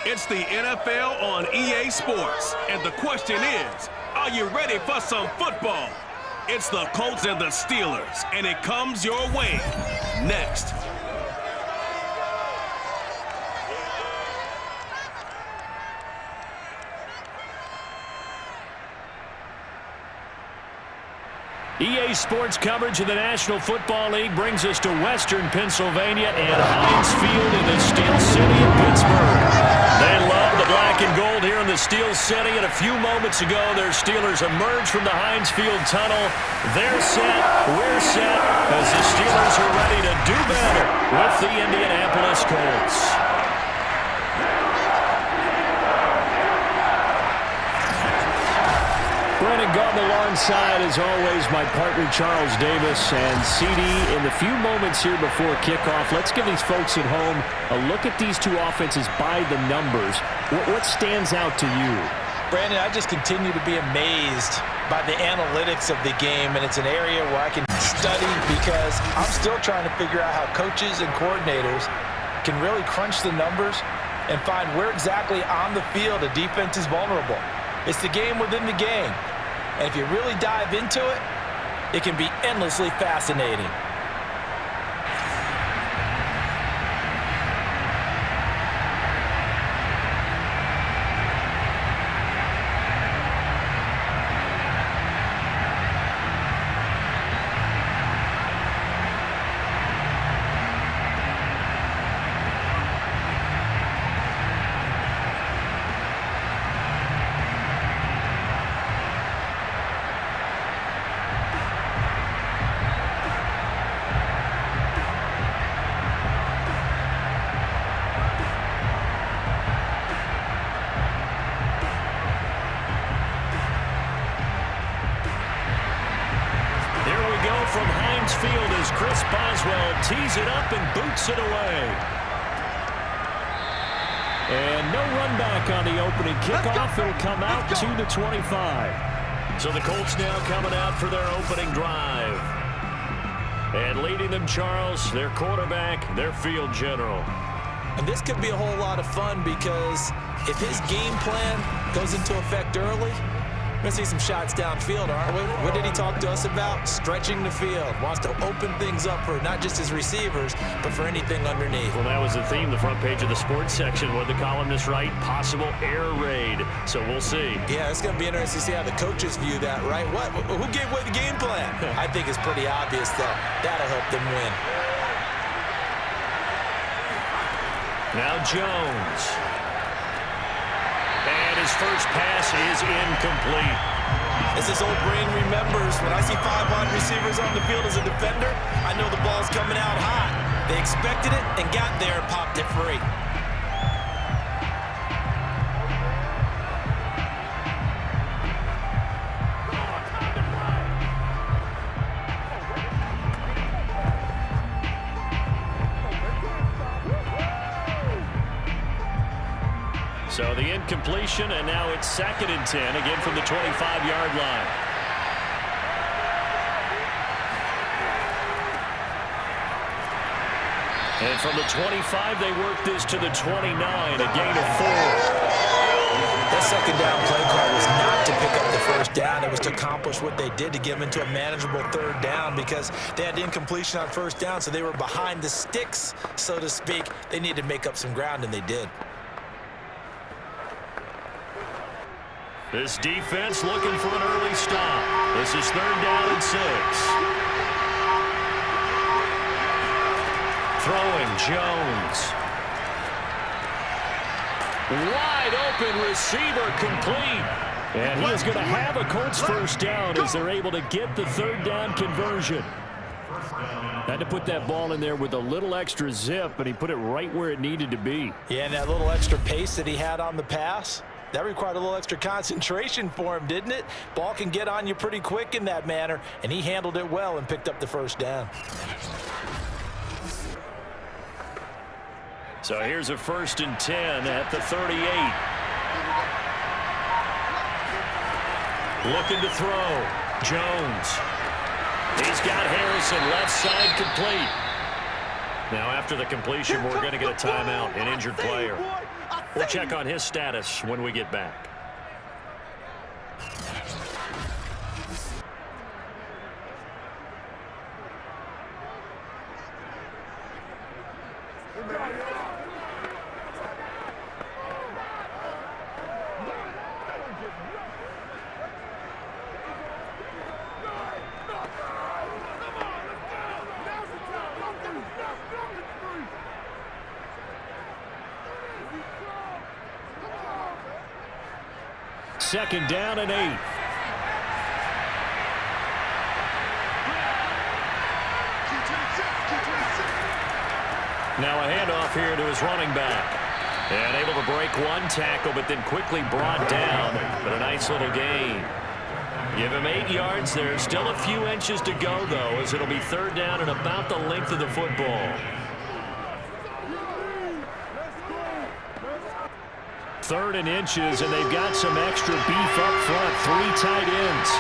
It's the NFL on EA Sports, and the question is, are you ready for some football? It's the Colts and the Steelers, and it comes your way next. EA Sports coverage of the National Football League brings us to Western Pennsylvania and Heinz Field in the Steel City of Pittsburgh. They love the black and gold here in the Steel City, and a few moments ago, their Steelers emerged from the Heinz Field tunnel. They're set, we're set, as the Steelers are ready to do better with the Indianapolis Colts. Brandon Gaunt alongside, as always, my partner Charles Davis. And CD, in the few moments here before kickoff, let's give these folks at home a look at these two offenses by the numbers. What stands out to you? Brandon, I just continue to be amazed by the analytics of the game, and it's an area where I can study because I'm still trying to figure out how coaches and coordinators can really crunch the numbers and find where exactly on the field a defense is vulnerable. It's the game within the game. And if you really dive into it, it can be endlessly fascinating. From Heinz Field as Chris Boswell tees it up and boots it away. And no run back on the opening kickoff. It'll come out to the 25. So the Colts now coming out for their opening drive. And leading them, Charles, their quarterback, their field general. And this could be a whole lot of fun because if his game plan goes into effect early, we're going to see some shots downfield, aren't we? What did he talk to us about? Stretching the field. Wants to open things up for not just his receivers, but for anything underneath. Well, that was the theme, the front page of the sports section, where the columnists write possible air raid. So we'll see. Yeah, it's going to be interesting to see how the coaches view that, right? Who gave away the game plan? I think it's pretty obvious, though. That'll help them win. Now Jones. And his first pass is incomplete. As his old brain remembers, when I see 5 wide receivers on the field as a defender, I know the ball's coming out hot. They expected it and got there and popped it free. So the incompletion, and now it's 2nd and 10, again from the 25-yard line. And from the 25, they work this to the 29, a gain of 4. That second down play call was not to pick up the first down. It was to accomplish what they did to get them into a manageable 3rd down because they had incompletion on 1st down, so they were behind the sticks, so to speak. They needed to make up some ground, and they did. This defense looking for an early stop. This is 3rd down and 6. Throwing Jones. Wide open receiver complete. And he is going to have a Colts first down as they're able to get the 3rd down conversion. Had to put that ball in there with a little extra zip, and he put it right where it needed to be. Yeah, and that little extra pace that he had on the pass, that required a little extra concentration for him, didn't it? Ball can get on you pretty quick in that manner, and he handled it well and picked up the first down. So here's a 1st and 10 at the 38. Looking to throw. Jones. He's got Harrison left side complete. Now, after the completion, we're going to get a timeout, an injured player. We'll check on his status when we get back. Second down and 8. Now a handoff here to his running back. And able to break one tackle, but then quickly brought down. But a nice little gain. Give him 8 yards there. Still a few inches to go, though, as it'll be third down and about the length of the football. Third and inches, and they've got some extra beef up front. 3 tight ends.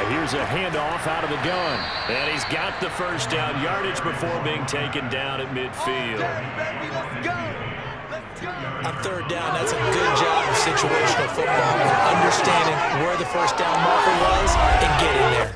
And here's a handoff out of the gun. And he's got the first down yardage before being taken down at midfield. On third down, that's a good job of situational football and understanding where the first down marker was and getting there.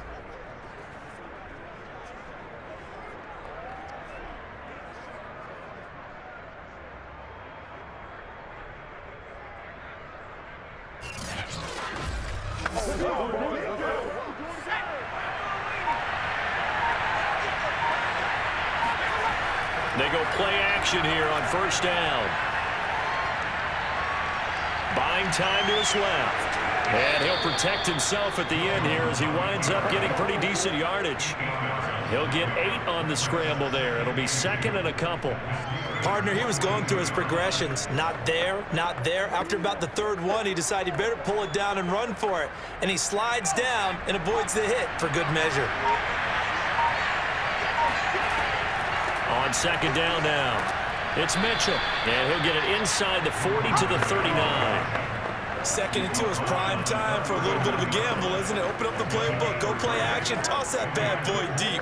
They go play action here on first down. Buying time to his left. And he'll protect himself at the end here as he winds up getting pretty decent yardage. He'll get 8 on the scramble there. It'll be second and a couple. Partner, he was going through his progressions. Not there, not there. After about the third one, he decided he better pull it down and run for it. And he slides down and avoids the hit for good measure. On second down now, it's Mitchell. And he'll get it inside the 40 to the 39. Second and 2 is prime time for a little bit of a gamble, isn't it? Open up the playbook, go play action, toss that bad boy deep.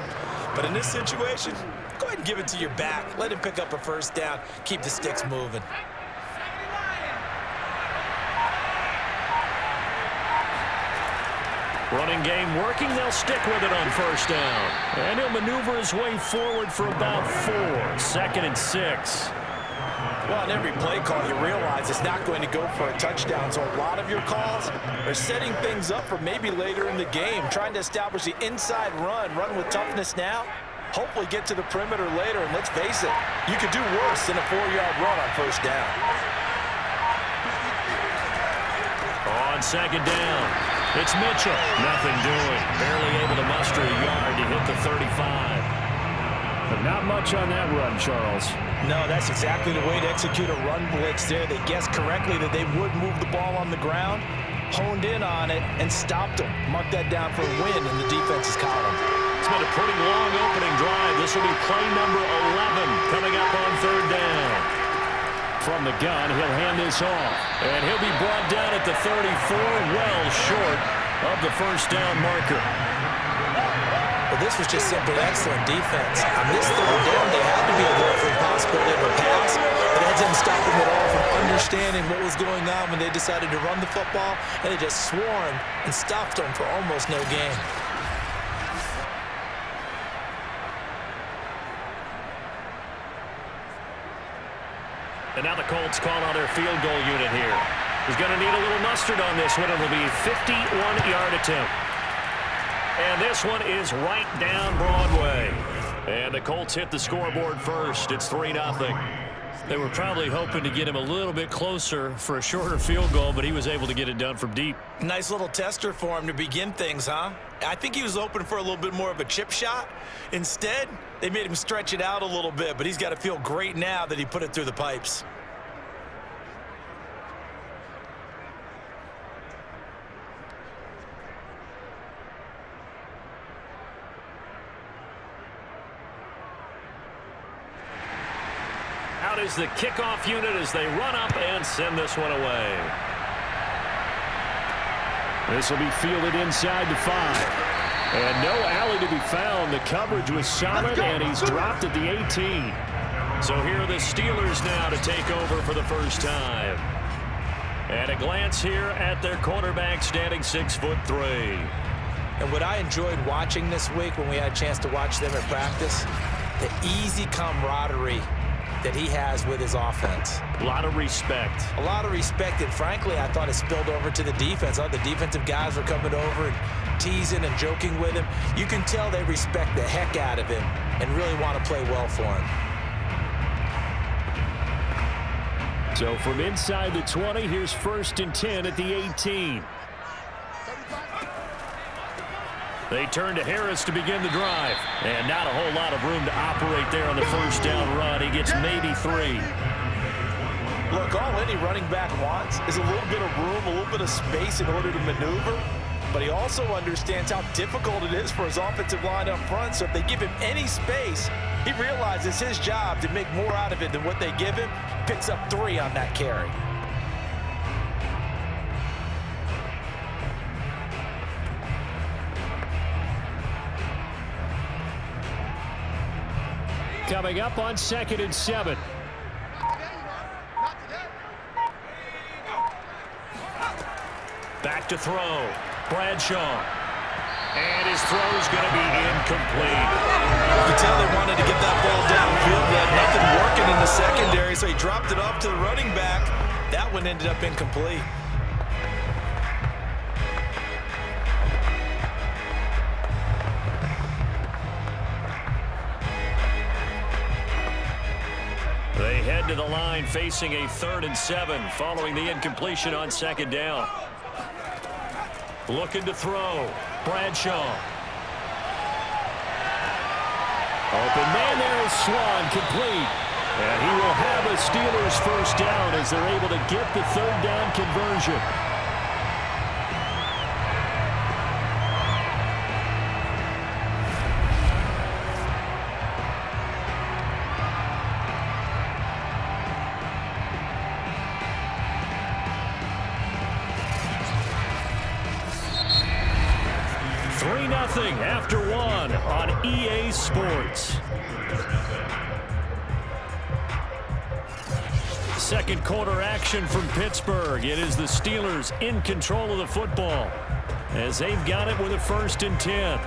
But in this situation, go ahead and give it to your back. Let him pick up a first down. Keep the sticks moving. Running game working. They'll stick with it on first down. And he'll maneuver his way forward for about 4. Second and 6. Well, on every play call, you realize it's not going to go for a touchdown. So a lot of your calls are setting things up for maybe later in the game, trying to establish the inside run with toughness now, hopefully get to the perimeter later. And let's face it, you could do worse than a 4-yard run on first down. On second down, it's Mitchell. Nothing doing. Barely able to muster a yard to hit the 35. But not much on that run, Charles. No, that's exactly the way to execute a run blitz there. They guessed correctly that they would move the ball on the ground, honed in on it, and stopped them. Mark that down for a win in the defense's column. It's been a pretty long opening drive. This will be play number 11 coming up on third down. From the gun, he'll hand this off. And he'll be brought down at the 34, well short of the first down marker. Well, this was just simply excellent defense. On this third down, they had to be aware for the possibility of a pass, but that didn't stop them at all from understanding what was going on when they decided to run the football, and they just swarmed and stopped them for almost no gain. And now the Colts call on their field goal unit here. He's going to need a little mustard on this one. It'll be a 51-yard attempt. And this one is right down Broadway. And the Colts hit the scoreboard first. It's 3-0. They were probably hoping to get him a little bit closer for a shorter field goal, but he was able to get it done from deep. Nice little tester for him to begin things, huh? I think he was hoping for a little bit more of a chip shot. Instead, they made him stretch it out a little bit, but he's got to feel great now that he put it through the pipes. Out is the kickoff unit as they run up and send this one away. This will be fielded inside the 5. And no alley to be found. The coverage was solid, and he's dropped at the 18. So here are the Steelers now to take over for the first time. And a glance here at their quarterback, standing 6'3". And what I enjoyed watching this week when we had a chance to watch them in practice, the easy camaraderie that he has with his offense. A lot of respect. A lot of respect, and frankly, I thought it spilled over to the defense. All the defensive guys were coming over and teasing and joking with him. You can tell they respect the heck out of him and really want to play well for him. So from inside the 20, here's 1st and 10 at the 18. They turn to Harris to begin the drive. And not a whole lot of room to operate there on the first down run. He gets maybe 3. Look, all any running back wants is a little bit of room, a little bit of space in order to maneuver. But he also understands how difficult it is for his offensive line up front. So if they give him any space, he realizes his job to make more out of it than what they give him. Picks up 3 on that carry. Coming up on 2nd and 7. Back to throw. Bradshaw. And his throw's going to be incomplete. You can tell they wanted to get that ball downfield. They had nothing working in the secondary, so he dropped it off to the running back. That one ended up incomplete. They head to the line facing a 3rd and 7 following the incompletion on 2nd down. Looking to throw. Bradshaw. Open man there is Swann, complete. And he will have a Steelers first down as they're able to get the 3rd down conversion. After 1 on EA Sports. Second quarter action from Pittsburgh. It is the Steelers in control of the football as they've got it with a 1st and 10.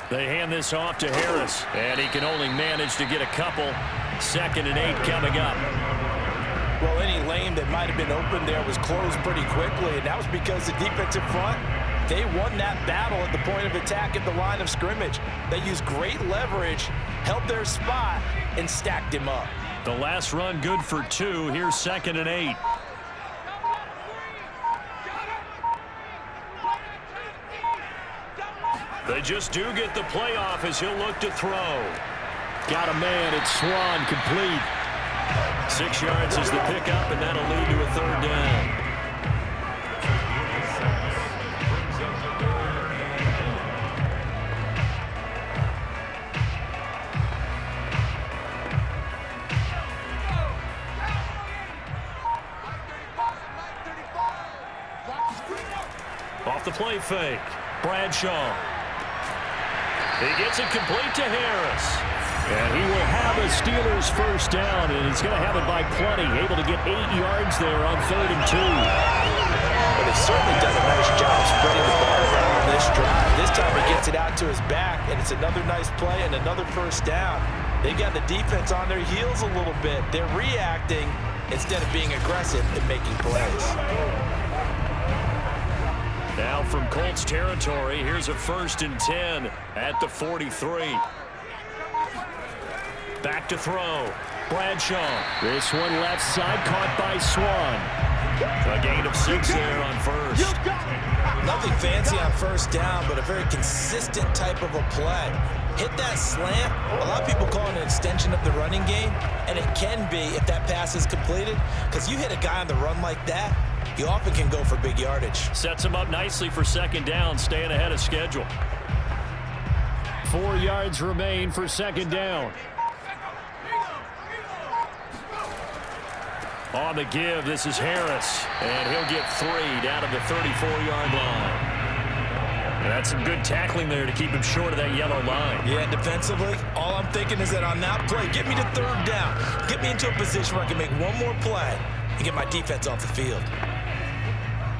They hand this off to Harris, and he can only manage to get a couple. 2nd and 8 coming up. Well, any lane that might have been open there was closed pretty quickly, and that was because the defensive front, they won that battle at the point of attack at the line of scrimmage. They used great leverage, held their spot, and stacked him up. The last run good for 2. Here's 2nd and 8. They just do get the playoff as he'll look to throw. Got a man at Swann, complete. 6 yards is the pickup, and that'll lead to a 3rd down. Off the play fake. Bradshaw. He gets it complete to Harris. And he will have a Steelers first down, and he's going to have it by plenty. Able to get 8 yards there on 3rd and 2. But they've certainly done a nice job spreading the ball around on this drive. This time he gets it out to his back, and it's another nice play and another first down. They've got the defense on their heels a little bit. They're reacting instead of being aggressive and making plays. Now from Colts territory, here's a 1st and 10 at the 43. Back to throw. Bradshaw. This one left side, caught by Swann. A gain of 6 there on 1st. Nothing fancy on 1st down, but a very consistent type of a play. Hit that slant. A lot of people call it an extension of the running game, and it can be if that pass is completed, because you hit a guy on the run like that, you often can go for big yardage. Sets him up nicely for second down, staying ahead of schedule. 4 yards remain for second down. On the give, this is Harris, and he'll get 3 down at the 34-yard line. And that's some good tackling there to keep him short of that yellow line. Yeah, defensively, all I'm thinking is that on that play, get me to third down. Get me into a position where I can make one more play and get my defense off the field.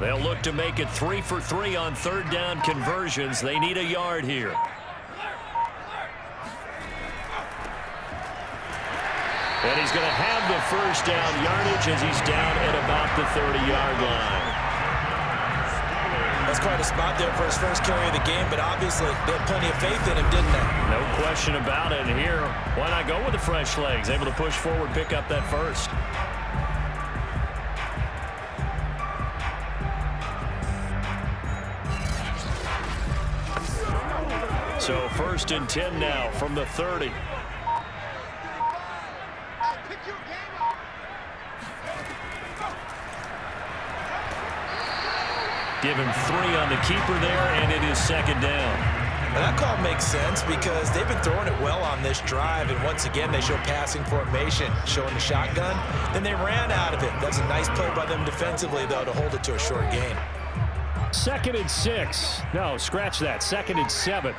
They'll look to make it 3 for 3 on third down conversions. They need a yard here. And he's going to have the first down yardage as he's down at about the 30-yard line. That's quite a spot there for his first carry of the game, but obviously they had plenty of faith in him, didn't they? No question about it. And here, why not go with the fresh legs? Able to push forward, pick up that first. So 1st and 10 now from the 30. Give him 3 on the keeper there, and it is second down. And that call makes sense because they've been throwing it well on this drive, and once again they show passing formation, showing the shotgun. Then they ran out of it. That's a nice play by them defensively, though, to hold it to a short gain. 2nd and 6. No, scratch that. 2nd and 7.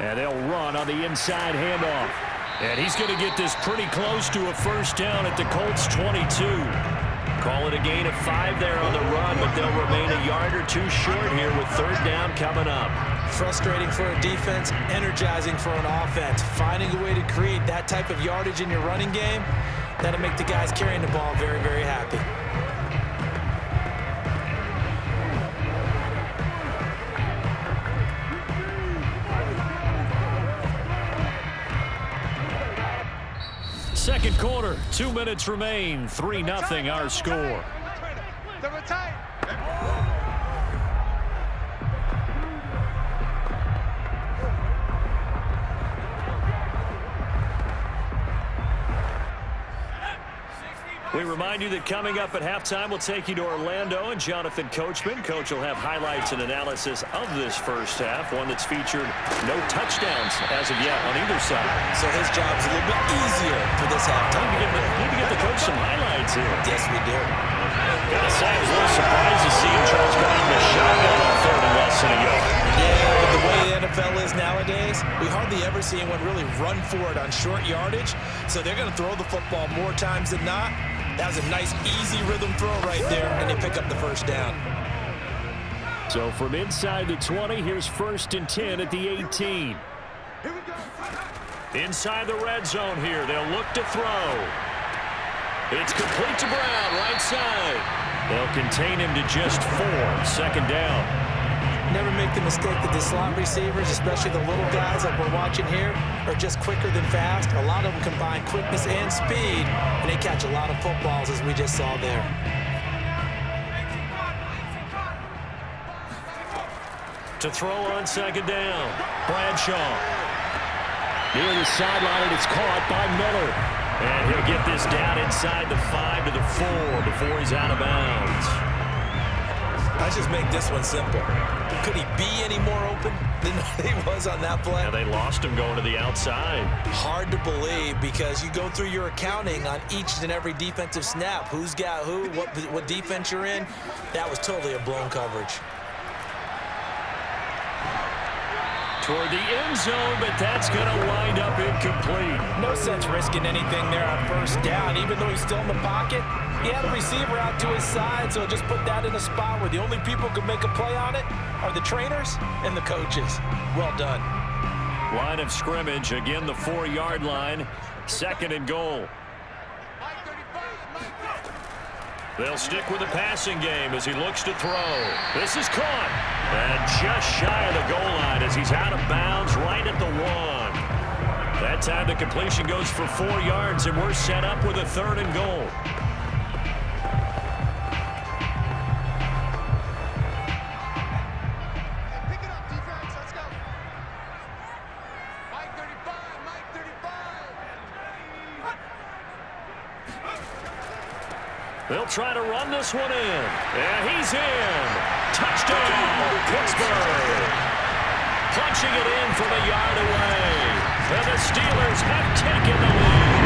And they'll run on the inside handoff. And he's going to get this pretty close to a first down at the Colts 22. Call it a gain of 5 there on the run, but they'll remain a yard or 2 short here with third down coming up. Frustrating for a defense, energizing for an offense. Finding a way to create that type of yardage in your running game, that'll make the guys carrying the ball very, very happy. Second quarter, 2 minutes remain. 3-0 our score. The retake. We remind you that coming up at halftime, we'll take you to Orlando and Jonathan Coachman. Coach will have highlights and analysis of this first half, one that's featured no touchdowns as of yet on either side. So his job's a little bit easier for this halftime. Need to get the coach some highlights here. Yes, we do. Gotta say, I was a little surprised to see him Charles going the shotgun on 3rd and less than a yard. Yeah, but the way the NFL is nowadays, we hardly ever see anyone really run for it on short yardage. So they're going to throw the football more times than not. That was a nice, easy rhythm throw right there, and they pick up the first down. So from inside the 20, here's 1st and 10 at the 18. Inside the red zone here, they'll look to throw. It's complete to Brown, right side. They'll contain him to just 4, second down. Never make the mistake that the slot receivers, especially the little guys like we're watching here, are just quicker than fast. A lot of them combine quickness and speed, and they catch a lot of footballs, as we just saw there. To throw on second down, Bradshaw. Near the sideline, and it's caught by Miller. And he'll get this down inside the 5 to the 4 before he's out of bounds. Let's just make this one simple. Could he be any more open than he was on that play? Yeah, they lost him going to the outside. Hard to believe because you go through your accounting on each and every defensive snap. Who's got who, what defense you're in. That was totally a blown coverage. Toward the end zone, but that's going to wind up incomplete. No sense risking anything there on first down, even though he's still in the pocket. He had a receiver out to his side, so just put that in a spot where the only people who can make a play on it are the trainers and the coaches. Well done. Line of scrimmage, again the 4-yard line, 2nd and goal. They'll stick with the passing game as he looks to throw. This is caught. And just shy of the goal line as he's out of bounds right at the 1. That time the completion goes for 4 yards, and we're set up with a 3rd and goal. They'll try to run this one in. And he's in. Touchdown, Pittsburgh. Punching it in from a yard away. And the Steelers have taken the lead.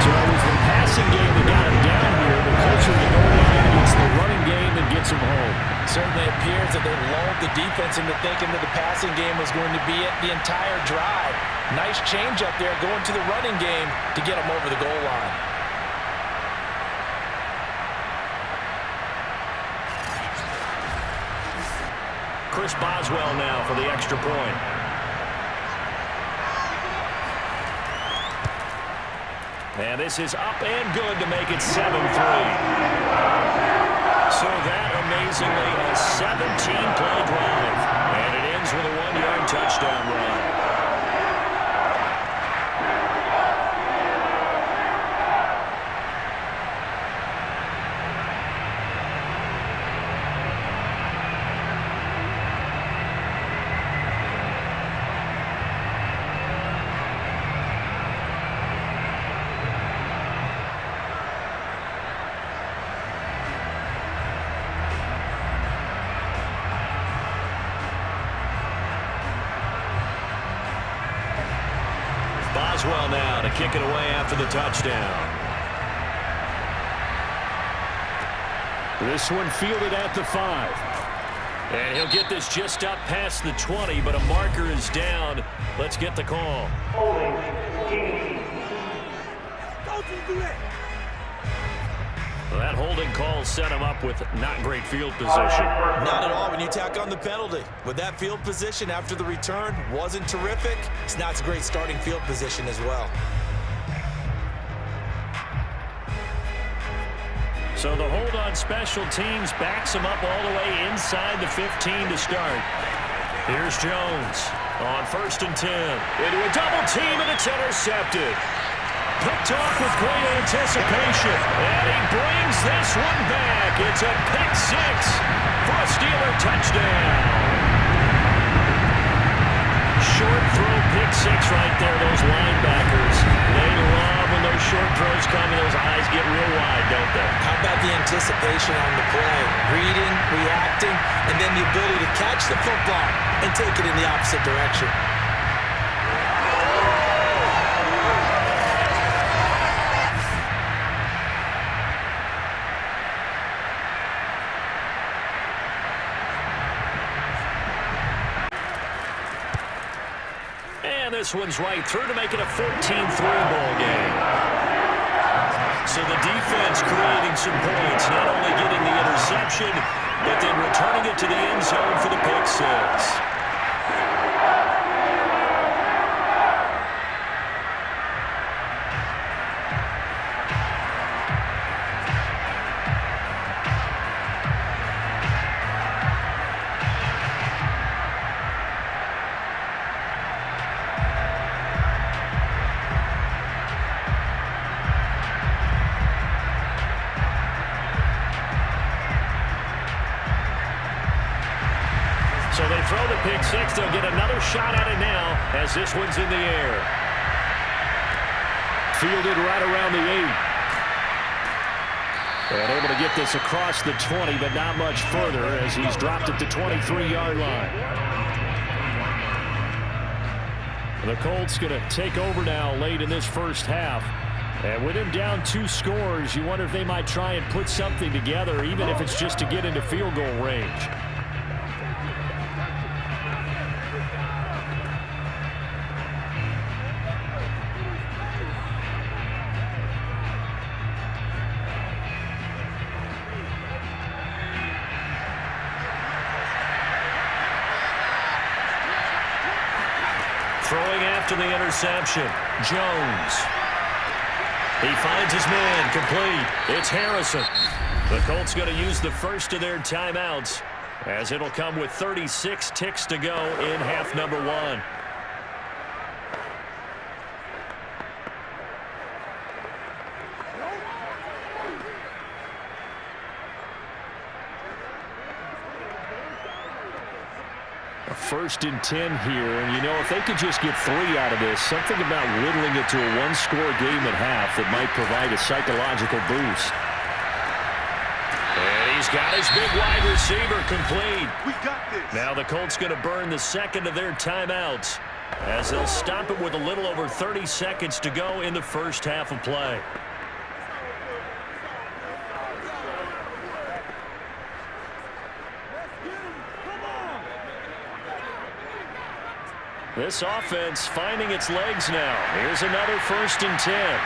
So it was the passing game that got him down here. The closer the goal line, it's the running game that gets him home. Certainly appears that they lulled the defense into thinking that the passing game was going to be it the entire drive. Nice change up there going to the running game to get them over the goal line. Chris Boswell now for the extra point. And this is up and good to make it 7-3. So that, amazingly, a 17-play drive. And it ends with a 1-yard touchdown run. Boswell now to kick it away after the touchdown. This one fielded at the 5. And he'll get this just up past the 20, but a marker is down. Let's get the call. That holding call set him up with not great field position. Not at all when you tack on the penalty. With that field position after the return wasn't terrific. It's not a great starting field position as well. So the hold on special teams backs him up all the way inside the 15 to start. Here's Jones on 1st and 10. Into a double team, and it's intercepted. Picked off with great anticipation, and he brings this one back. It's a pick 6 for a Steeler touchdown. Short throw, pick 6 right there. Those linebackers, they love when those short throws come and those eyes get real wide, don't they? How about the anticipation on the play? Reading, reacting, and then the ability to catch the football and take it in the opposite direction. This one's right through to make it a 14-3 ball game. So the defense creating some points, not only getting the interception, but then returning it to the end zone for the pick 6. So they throw the pick 6. They'll get another shot at it now as this one's in the air. Fielded right around the 8. And able to get this across the 20, but not much further as he's dropped at the 23-yard line. The Colts going to take over now late in this first half. And with him down 2 scores, you wonder if they might try and put something together, even if it's just to get into field goal range. Throwing after the interception, Jones. He finds his man, complete. It's Harrison. The Colts going to use the first of their timeouts as it'll come with 36 ticks to go in half number 1. 1st and 10 here. And, you know, if they could just get 3 out of this, something about whittling it to a one-score game at half that might provide a psychological boost. And he's got his big wide receiver complete. We got this. Now the Colts going to burn the second of their timeouts as they'll stop it with a little over 30 seconds to go in the first half of play. This offense finding its legs now. Here's another 1st and 10.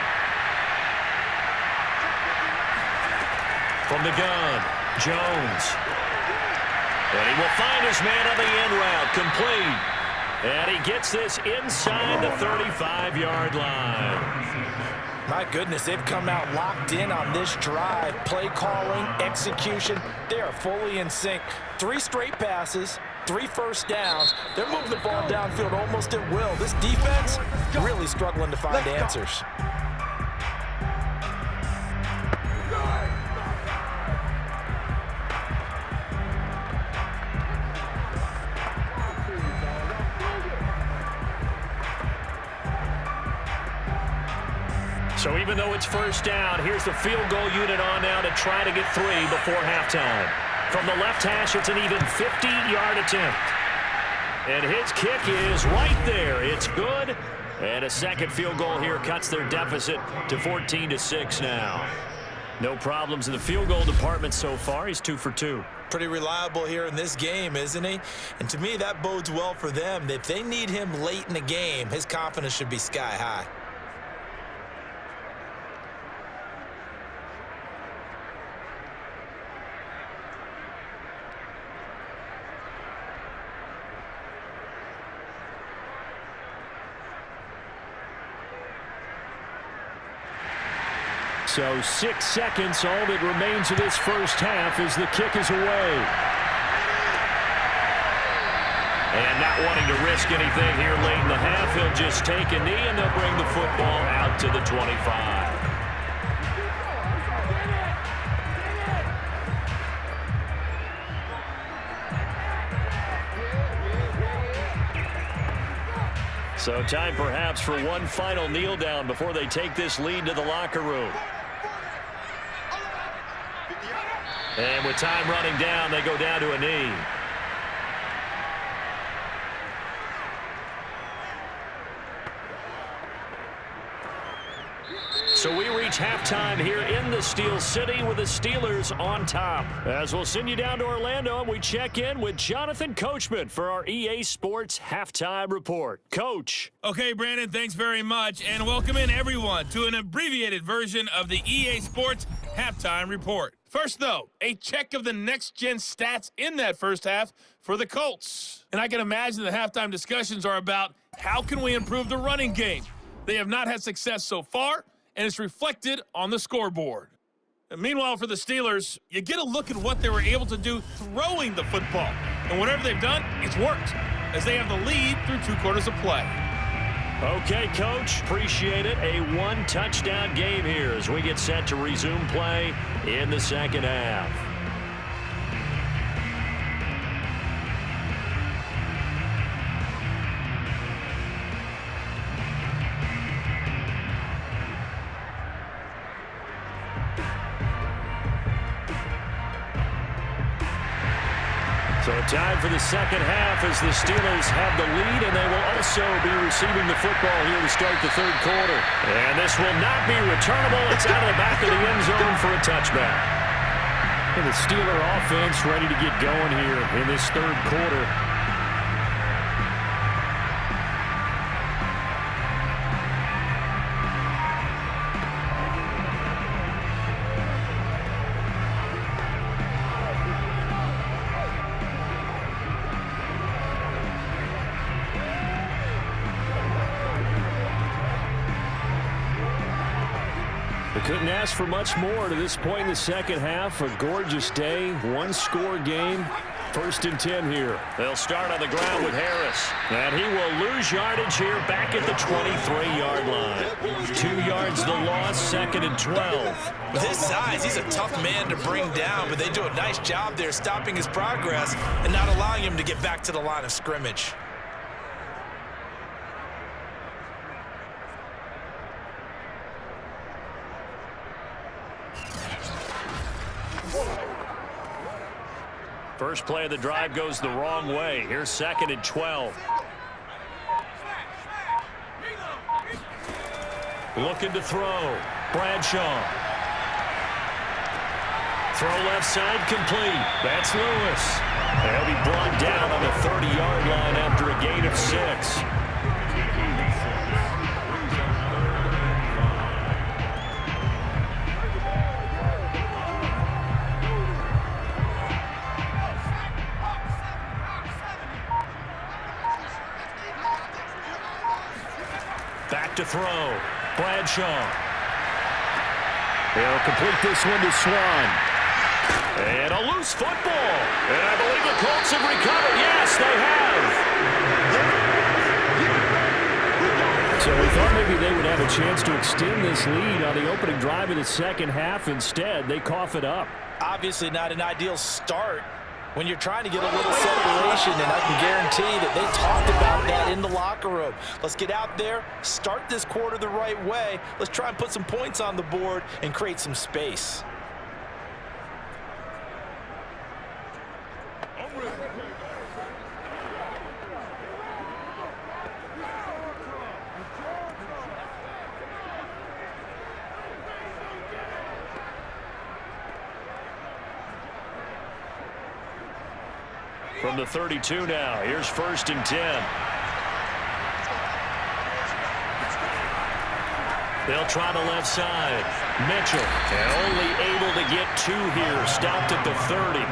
From the gun, Jones. And he will find his man on the end route, complete. And he gets this inside the 35-yard line. My goodness, they've come out locked in on this drive. Play calling, execution, they are fully in sync. 3 straight passes, 3 first downs. They're moving the ball downfield almost at will. This defense really struggling to find answers. So even though it's 1st down, here's the field goal unit on now to try to get 3 before halftime. From the left hash, it's an even 50-yard attempt. And his kick is right there. It's good. And a second field goal here cuts their deficit to 14-6 now. No problems in the field goal department so far. He's 2 for 2. Pretty reliable here in this game, isn't he? And to me, that bodes well for them. If they need him late in the game, his confidence should be sky high. So 6 seconds, all that remains of this first half as the kick is away. And not wanting to risk anything here late in the half, he'll just take a knee and they'll bring the football out to the 25. So time perhaps for one final kneel down before they take this lead to the locker room. And with time running down, they go down to a knee. So we reach halftime here in the Steel City with the Steelers on top. As we'll send you down to Orlando, and we check in with Jonathan Coachman for our EA Sports Halftime Report. Coach. Okay, Brandon, thanks very much, and welcome in everyone to an abbreviated version of the EA Sports Halftime Report. First, though, a check of the next-gen stats in that first half for the Colts. And I can imagine the halftime discussions are about how can we improve the running game. They have not had success so far, and it's reflected on the scoreboard. And meanwhile, for the Steelers, you get a look at what they were able to do throwing the football. And whatever they've done, it's worked, as they have the lead through 2 quarters of play. Okay, Coach, appreciate it. A 1-touchdown game here as we get set to resume play in the second half. So time for the second half as the Steelers have the lead, and they will also be receiving the football here to start the third quarter. And this will not be returnable. It's out of the back of the end zone for a touchback. And the Steeler offense ready to get going here in this third quarter. Couldn't ask for much more to this point in the second half. A gorgeous day, 1-score game. First and 10 here. They'll start on the ground with Harris. And he will lose yardage here back at the 23-yard line. 2 yards the loss, second and 12. With his size, he's a tough man to bring down, but they do a nice job there stopping his progress and not allowing him to get back to the line of scrimmage. First play of the drive goes the wrong way. Here's second and 12. Looking to throw. Bradshaw. Throw left side complete. That's Lewis. They'll be brought down on the 30-yard line after a gain of 6. To throw. Bradshaw. They'll complete this one to Swann. And a loose football. And I believe the Colts have recovered. Yes, they have. So we thought maybe they would have a chance to extend this lead on the opening drive of the second half. Instead, they cough it up. Obviously not an ideal start when you're trying to get a little separation, and I can guarantee that they talked about that in the locker room. Let's get out there, start this quarter the right way. Let's try and put some points on the board and create some space. From the 32 now, here's first and 10. They'll try the left side. Mitchell, and only able to get 2 here, stopped at the 30.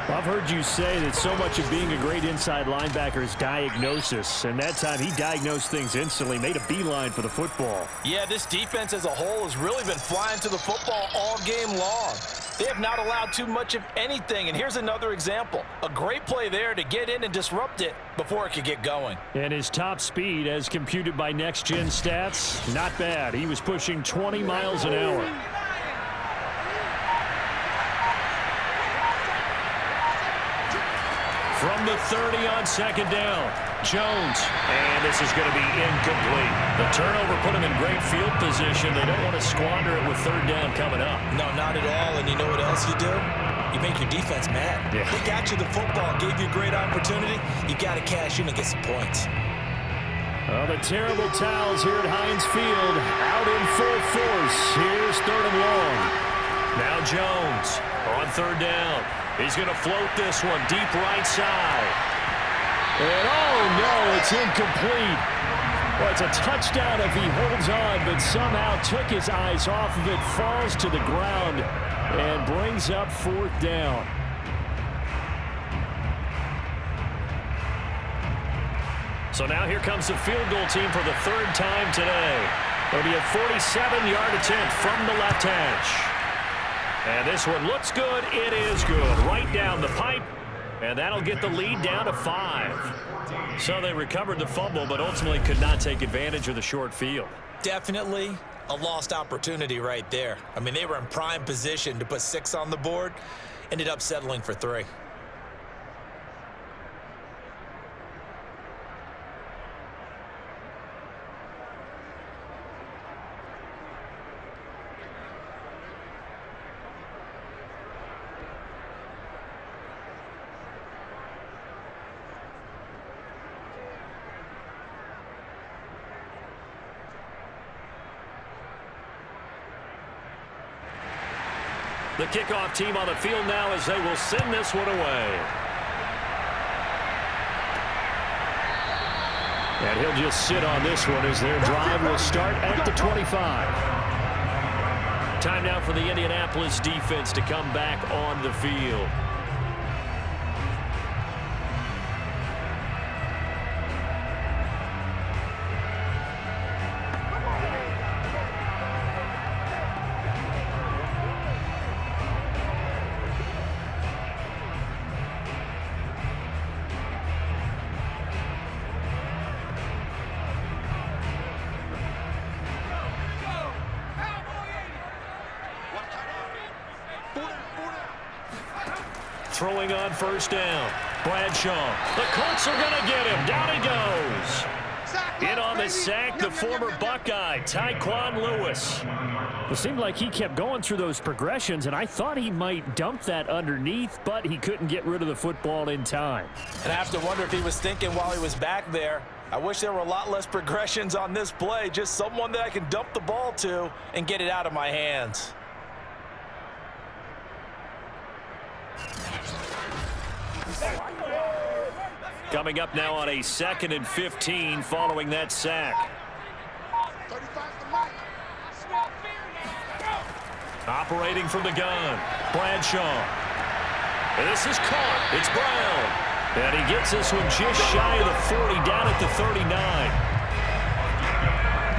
I've heard you say that so much of being a great inside linebacker is diagnosis, and that time he diagnosed things instantly, made a beeline for the football. Yeah, this defense as a whole has really been flying to the football all game long. They have not allowed too much of anything, and here's another example. A great play there to get in and disrupt it before it could get going. And his top speed, as computed by Next Gen Stats, not bad. He was pushing 20 miles an hour. From the 30 on second down, Jones. And this is going to be incomplete. The turnover put him in great field position. They don't want to squander it with third down coming up. No, not at all. And you know what else you do? You make your defense mad. Yeah. They got you the football, gave you a great opportunity. You got to cash in and get some points. Oh, the terrible towels here at Heinz Field, out in full force. Here's third and long. Now Jones on third down. He's going to float this one deep right side. And oh no, it's incomplete. Well, it's a touchdown if he holds on, but somehow took his eyes off of it, falls to the ground, and brings up fourth down. So now here comes the field goal team for the third time today. It'll be a 47-yard attempt from the left hash. And this one looks good. It is good. Right down the pipe. And that'll get the lead down to 5. So they recovered the fumble, but ultimately could not take advantage of the short field. Definitely a lost opportunity right there. I mean, they were in prime position to put 6 on the board. Ended up settling for 3. The kickoff team on the field now as they will send this one away. And he'll just sit on this one as their drive will start at the 25. Time now for the Indianapolis defense to come back on the field. throwing on first down. Bradshaw. The Colts are going to get him. Down he goes. In on the sack, the former Buckeye, Tyquan Lewis. It seemed like he kept going through those progressions, and I thought he might dump that underneath, but he couldn't get rid of the football in time. And I have to wonder if he was thinking while he was back there, I wish there were a lot less progressions on this play, just someone that I can dump the ball to and get it out of my hands. Coming up now on a 2nd and 15 following that sack. Operating from the gun, Bradshaw. This is caught. It's Brown. And he gets this one just shy of the 40, down at the 39.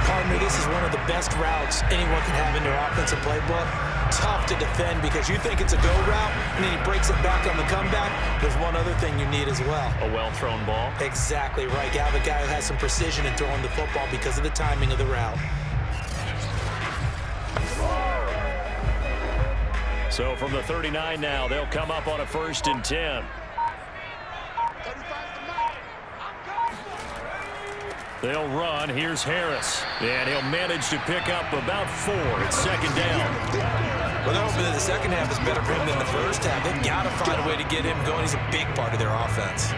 Pardon me, this is one of the best routes anyone can have in their offensive playbook. Tough to defend because you think it's a go route, and then he breaks it back on the comeback. There's one other thing you need as well. A well-thrown ball. Exactly right. You have a guy who has some precision in throwing the football because of the timing of the route. So from the 39 now, they'll come up on a 1st and 10. They'll run. Here's Harris. And he'll manage to pick up about 4. It's 2nd down. Well, they're hoping that the second half is better for him than the first half. They've got to find a way to get him going. He's a big part of their offense.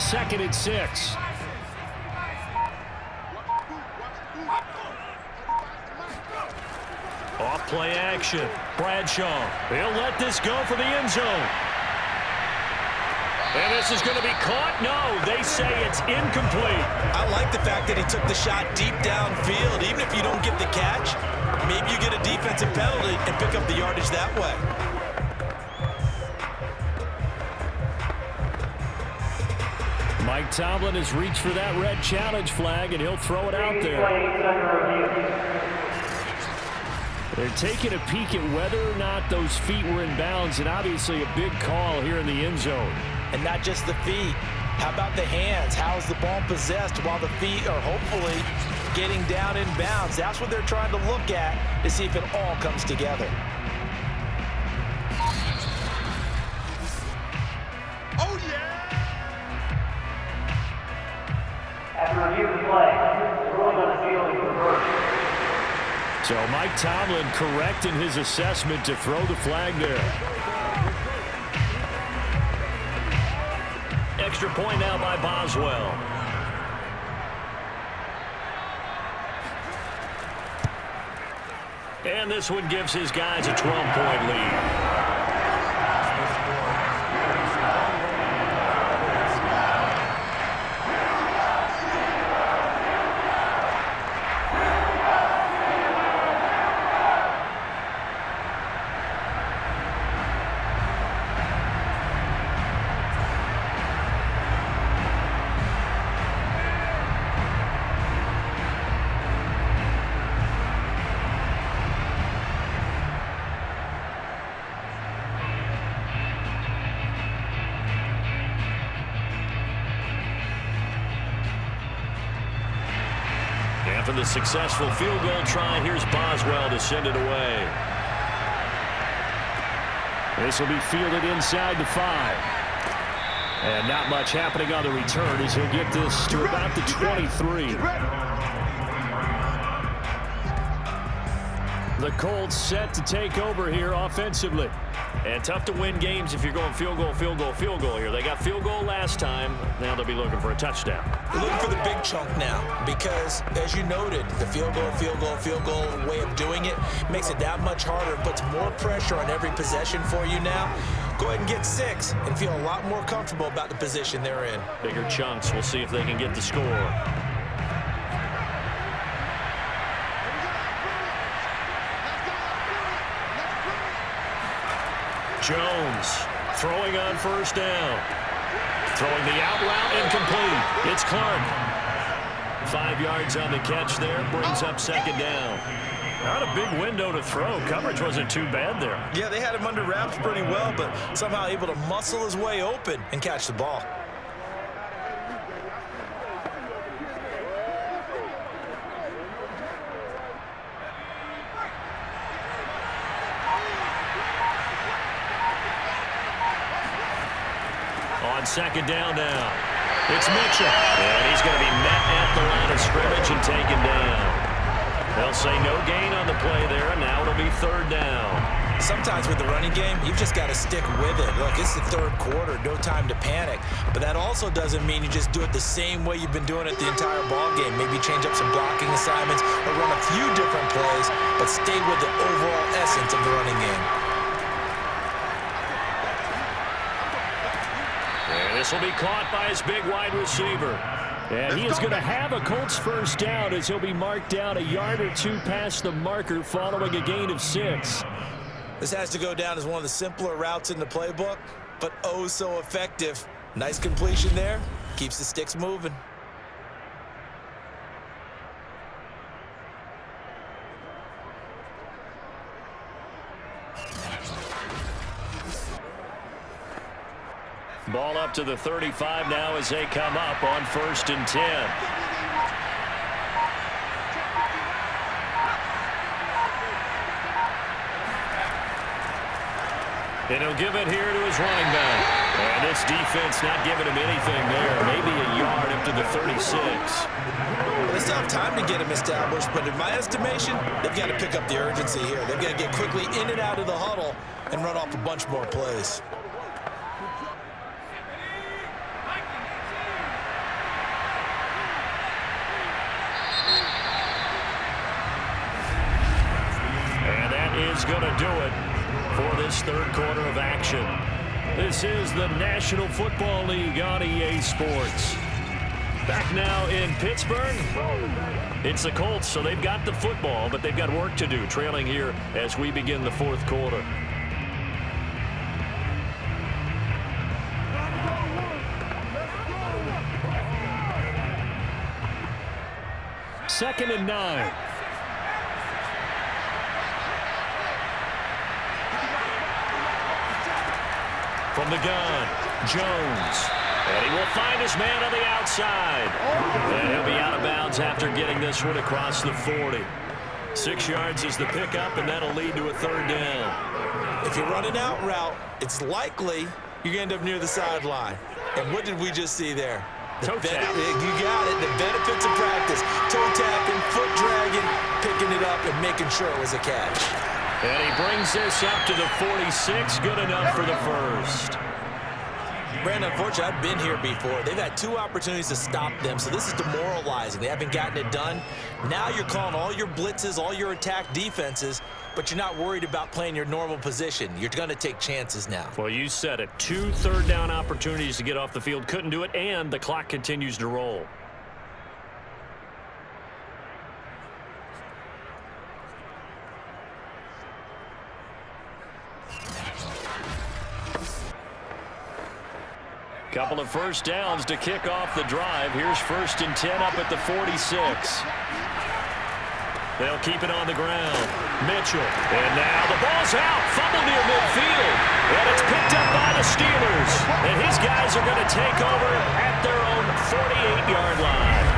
Second and 6. Off play action. Bradshaw. He'll let this go for the end zone. And this is going to be caught. No, they say it's incomplete. I like the fact that he took the shot deep downfield. Even if you don't get the catch, maybe you get a defensive penalty and pick up the yardage that way. Mike Tomlin has reached for that red challenge flag, and he'll throw it out there. They're taking a peek at whether or not those feet were in bounds, and obviously a big call here in the end zone. And not just the feet. How about the hands? How is the ball possessed while the feet are hopefully getting down in bounds? That's what they're trying to look at to see if it all comes together. Oh, yeah! After review of the play, ruling on the field is reversed. So Mike Tomlin correct in his assessment to throw the flag there. Extra point now by Boswell. And this one gives his guys a 12-point lead. After the successful field goal try, here's Boswell to send it away. This will be fielded inside the 5. And not much happening on the return as he'll get this to about the 23. The Colts set to take over here offensively. And tough to win games if you're going field goal, field goal, field goal here. They got field goal last time. Now they'll be looking for a touchdown. They're looking for the big chunk now because, as you noted, the field goal way of doing it makes it that much harder and puts more pressure on every possession for you now. Go ahead and get 6 and feel a lot more comfortable about the position they're in. Bigger chunks. We'll see if they can get the score. Jones throwing on first down. Throwing the out route incomplete. It's Clark. 5 yards on the catch there. Brings up 2nd down. Not a big window to throw. Coverage wasn't too bad there. Yeah, they had him under wraps pretty well, but somehow able to muscle his way open and catch the ball. on second down now. It's Mitchell. And he's going to be met at the line of scrimmage and taken down. They'll say no gain on the play there, and now it'll be third down. Sometimes with the running game, you've just got to stick with it. Look, it's the third quarter, no time to panic. But that also doesn't mean you just do it the same way you've been doing it the entire ball game. Maybe change up some blocking assignments or run a few different plays, but stay with the overall essence of the running game. And this will be caught by his big wide receiver. And he is going to have a Colts first down as he'll be marked down a yard or two past the marker following a gain of 6. This has to go down as one of the simpler routes in the playbook, but oh so effective. Nice completion there. Keeps the sticks moving. Ball up to the 35 now as they come up on 1st and 10. And he'll give it here to his running back. And this defense not giving him anything there. Maybe a yard up to the 36. Well, they still have time to get him established, but in my estimation, they've got to pick up the urgency here. They've got to get quickly in and out of the huddle and run off a bunch more plays. And that is going to do it for this third quarter of action. This is the National Football League on EA Sports. Back now in Pittsburgh. It's the Colts, so they've got the football, but they've got work to do, trailing here as we begin the fourth quarter. Second and 9. From the gun, Jones. And he will find his man on the outside. And he'll be out of bounds after getting this one across the 40. 6 yards is the pickup, and that'll lead to a third down. If you're running out route, it's likely you're going to end up near the sideline. And what did we just see there? Toe tap. You got it. The benefits of practice. Toe tapping, foot dragging, picking it up, and making sure it was a catch. And he brings this up to the 46. Good enough for the first. Brandon, unfortunately, I've been here before. They've had 2 opportunities to stop them, so this is demoralizing. They haven't gotten it done. Now you're calling all your blitzes, all your attack defenses, but you're not worried about playing your normal position. You're going to take chances now. Well, you said it. 2 third down opportunities to get off the field. Couldn't do it, and the clock continues to roll. Couple of first downs to kick off the drive. Here's 1st and 10 up at the 46. They'll keep it on the ground. Mitchell. And now the ball's out. Fumble near midfield. And it's picked up by the Steelers. And his guys are going to take over at their own 48-yard line.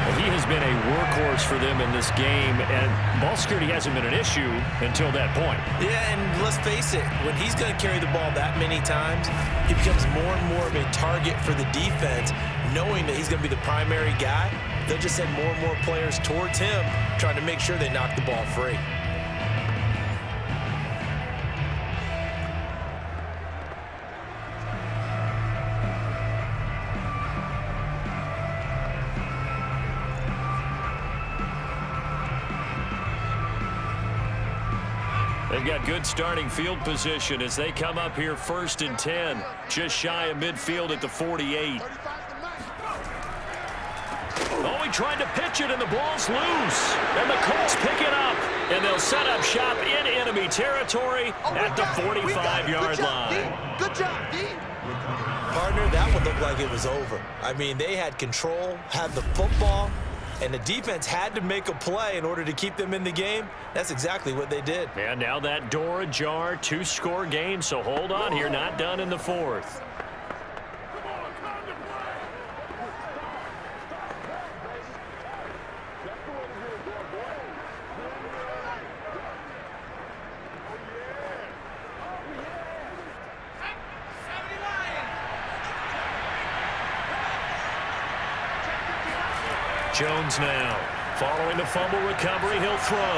Well, he has been a workhorse for them in this game, and ball security hasn't been an issue until that point. Yeah, and let's face it, when he's going to carry the ball that many times, he becomes more and more of a target for the defense, knowing that he's going to be the primary guy. They'll just send more and more players towards him, trying to make sure they knock the ball free. They've got good starting field position as they come up here 1st and 10, just shy of midfield at the 48. Oh, he tried to pitch it, and the ball's loose. And the Colts pick it up, and they'll set up shop in enemy territory at the 45-yard line. Good job, D. Partner, that would look like it was over. I mean, they had control, had the football, and the defense had to make a play in order to keep them in the game. That's exactly what they did. And now that door ajar, 2-score game, so hold on here, not done in the 4th. Jones now. Following the fumble recovery, he'll throw.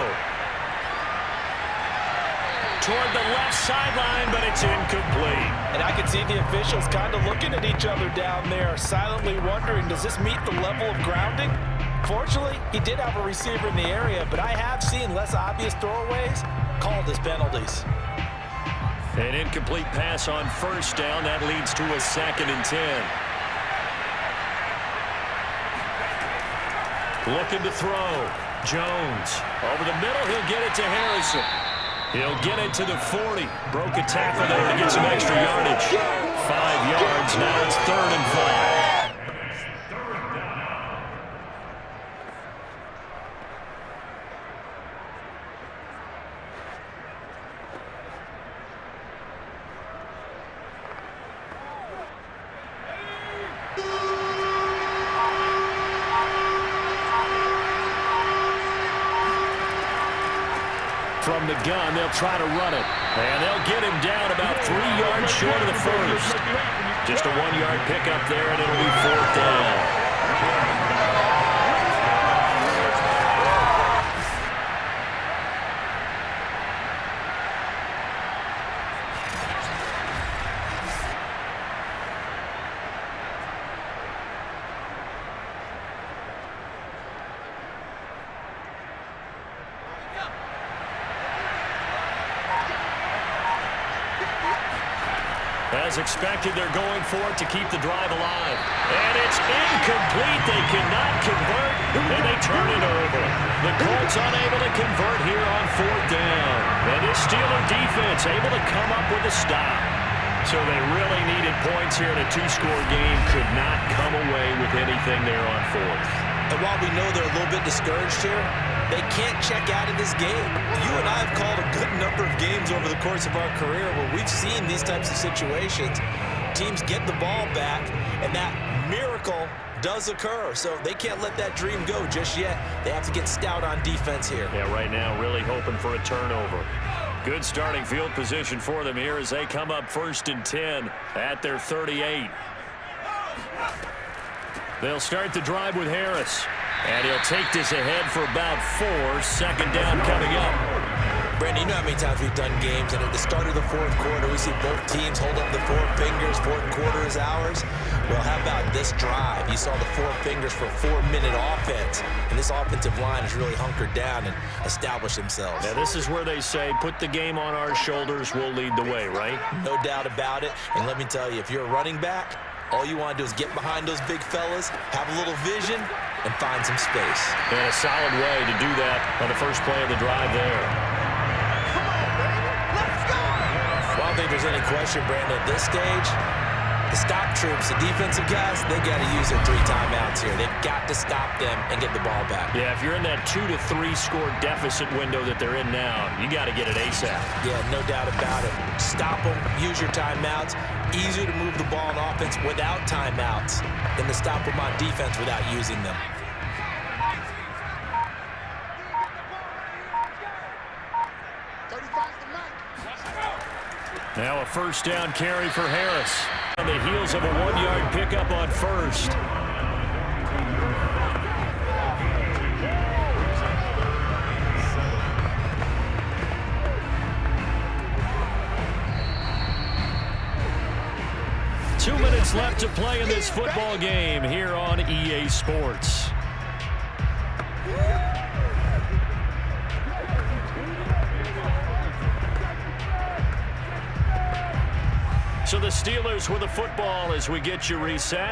Toward the left sideline, but it's incomplete. And I can see the officials kind of looking at each other down there, silently wondering, does this meet the level of grounding? Fortunately, he did have a receiver in the area, but I have seen less obvious throwaways called as penalties. An incomplete pass on first down. That leads to a 2nd and 10. Looking to throw. Jones. Over the middle, he'll get it to Harrison. He'll get it to the 40. Broke a tackle there to get some extra yardage. 5 yards. Now it's 3rd and 5. From the gun, they'll try to run it. And they'll get him down about 3 yards short of the first. Just a 1-yard pickup there, and it'll be 4th down. As expected, they're going for it to keep the drive alive. And it's incomplete. They cannot convert, and they turn it over. The Colts unable to convert here on 4th down. And this Steeler defense able to come up with a stop. So they really needed points here in a 2-score game. Could not come away with anything there on 4th. And while we know they're a little bit discouraged here, they can't check out of this game. You and I have called a good number of games over the course of our career where we've seen these types of situations. Teams get the ball back, and that miracle does occur. So they can't let that dream go just yet. They have to get stout on defense here. Yeah, right now really hoping for a turnover. Good starting field position for them here as they come up 1st and 10 at their 38. They'll start the drive with Harris. And he'll take this ahead for about 4. 2nd down coming up. Brandon, you know how many times we've done games, and at the start of the 4th quarter, we see both teams hold up the 4 fingers. 4th quarter is ours. Well, how about this drive? You saw the 4 fingers for 4-minute offense, and this offensive line has really hunkered down and established themselves. Now, this is where they say, put the game on our shoulders, we'll lead the way, right? No doubt about it. And let me tell you, if you're a running back, all you want to do is get behind those big fellas, have a little vision, and find some space. And a solid way to do that on the first play of the drive there. Well, I don't think there's any question, Brandon, at this stage, the stop troops, the defensive guys, they got to use their 3 timeouts here. They've got to stop them and get the ball back. Yeah, if you're in that 2 to 3 score deficit window that they're in now, you got to get it ASAP. Yeah, no doubt about it. Stop them, use your timeouts. Easier to move the ball on offense without timeouts than to stop them on defense without using them. Now a 1st down carry for Harris. On the heels of a 1-yard pickup on 1st. Two minutes left to play in this football game here on EA Sports. So the Steelers with the football as we get you reset.